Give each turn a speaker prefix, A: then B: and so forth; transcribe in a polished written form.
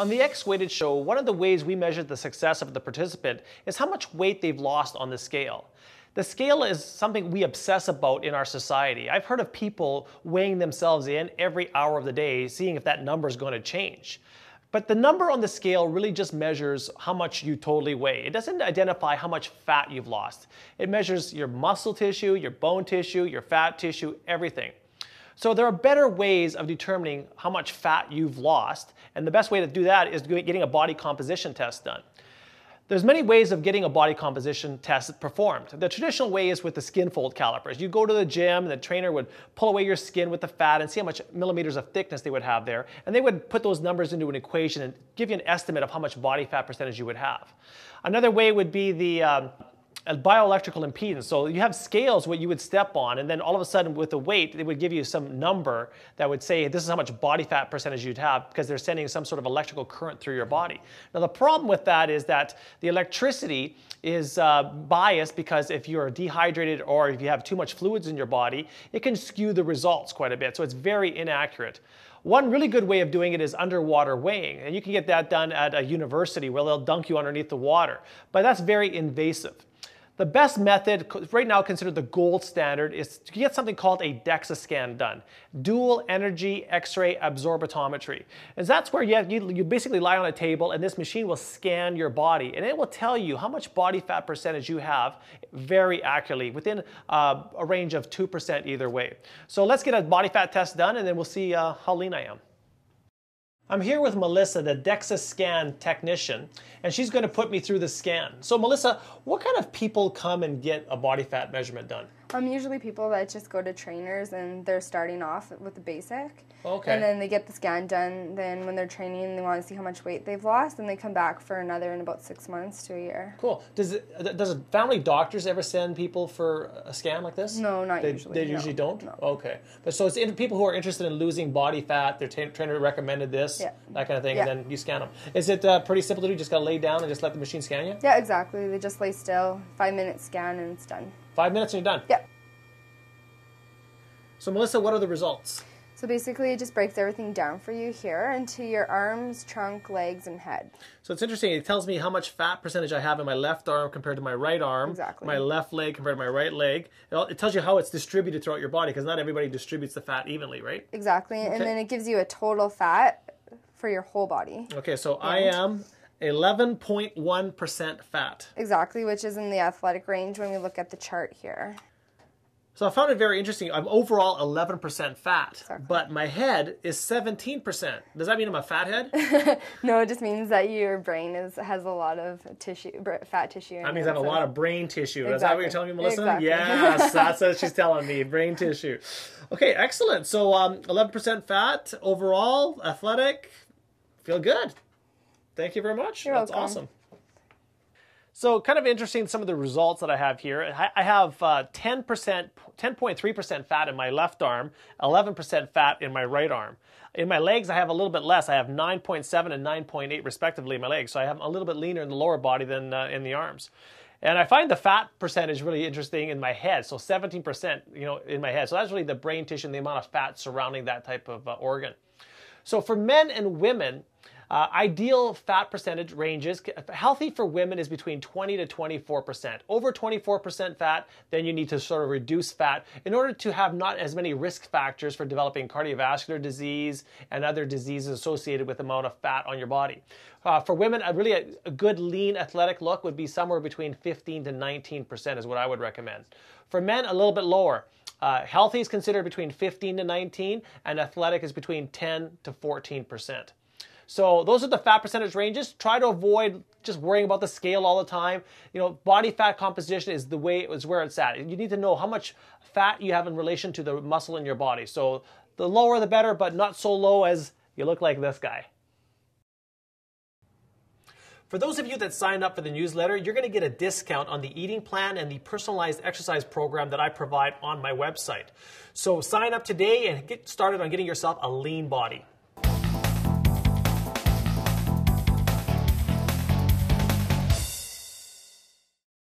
A: On the X-Weighted show, one of the ways we measure the success of the participant is how much weight they've lost on the scale. The scale is something we obsess about in our society. I've heard of people weighing themselves in every hour of the day, seeing if that number is going to change. But the number on the scale really just measures how much you totally weigh. It doesn't identify how much fat you've lost. It measures your muscle tissue, your bone tissue, your fat tissue, everything. So there are better ways of determining how much fat you've lost, and the best way to do that is getting a body composition test done. There's many ways of getting a body composition test performed. The traditional way is with the skin fold calipers. You go to the gym, and the trainer would pull away your skin with the fat and see how much millimeters of thickness they would have there, and they would put those numbers into an equation and give you an estimate of how much body fat percentage you would have. Another way would be the a bioelectrical impedance. So you have scales what you would step on, and then all of a sudden with the weight, they would give you some number that would say this is how much body fat percentage you'd have, because they're sending some sort of electrical current through your body. Now the problem with that is that the electricity is biased, because if you're dehydrated or if you have too much fluids in your body, it can skew the results quite a bit. So it's very inaccurate. One really good way of doing it is underwater weighing, and you can get that done at a university where they'll dunk you underneath the water, but that's very invasive. The best method, right now considered the gold standard, is to get something called a DEXA scan done. Dual energy X-ray absorptiometry. And that's where you basically lie on a table and this machine will scan your body, and it will tell you how much body fat percentage you have very accurately within a range of 2% either way. So let's get a body fat test done, and then we'll see how lean I am. I'm here with Melissa, the DEXA scan technician, and she's going to put me through the scan. So Melissa, what kind of people come and get a body fat measurement done?
B: Usually people that just go to trainers and they're starting off with the basic.
A: Okay.
B: And then they get the scan done. Then when they're training, they want to see how much weight they've lost, and they come back for another in about 6 months to a year.
A: Cool. Does family doctors ever send people for a scan like this?
B: No, not usually.
A: They usually don't?
B: No.
A: Okay. But so it's people who are interested in losing body fat, their trainer recommended this,
B: yeah.
A: that kind of thing,
B: yeah.
A: and then you scan them. Is it pretty simple to do? You just got to lay down and just let the machine scan you?
B: Yeah, exactly. They just lay still, 5-minute scan, and it's done.
A: 5 minutes and you're done?
B: Yeah.
A: So Melissa, what are the results?
B: So basically it just breaks everything down for you here into your arms, trunk, legs, and head.
A: So it's interesting. It tells me how much fat percentage I have in my left arm compared to my right arm.
B: Exactly.
A: My left leg compared to my right leg. It tells you how it's distributed throughout your body, because not everybody distributes the fat evenly, right?
B: Exactly. Okay. And then it gives you a total fat for your whole body.
A: Okay, so I am 11.1% fat.
B: Exactly, which is in the athletic range when we look at the chart here.
A: So I found it very interesting. I'm overall 11% fat,
B: exactly.
A: But my head is 17%. Does that mean I'm a fat head?
B: No, it just means that your brain has a lot of tissue, fat tissue.
A: That means I have a lot of brain tissue.
B: Exactly.
A: Is that what you're telling me, Melissa?
B: Exactly.
A: Yes, that's what she's telling me, brain tissue. Okay, excellent. So 11% fat, overall, athletic, feel good. Thank you very much.
B: You're
A: That's
B: welcome.
A: Awesome. So kind of interesting, some of the results that I have here. I have 10.3% fat in my left arm, 11% fat in my right arm. In my legs, I have a little bit less. I have 9.7 and 9.8 respectively in my legs. So I have a little bit leaner in the lower body than in the arms. And I find the fat percentage really interesting in my head. So 17%, in my head. So that's really the brain tissue and the amount of fat surrounding that type of organ. So for men and women, ideal fat percentage ranges, healthy for women is between 20 to 24%. Over 24% fat, then you need to sort of reduce fat in order to have not as many risk factors for developing cardiovascular disease and other diseases associated with the amount of fat on your body. For women, a good lean athletic look would be somewhere between 15 to 19% is what I would recommend. For men, a little bit lower. Healthy is considered between 15 to 19, and athletic is between 10 to 14%. So those are the fat percentage ranges. Try to avoid just worrying about the scale all the time. Body fat composition is where it's at. You need to know how much fat you have in relation to the muscle in your body. So the lower the better, but not so low as you look like this guy. For those of you that signed up for the newsletter, you're going to get a discount on the eating plan and the personalized exercise program that I provide on my website. So sign up today and get started on getting yourself a lean body.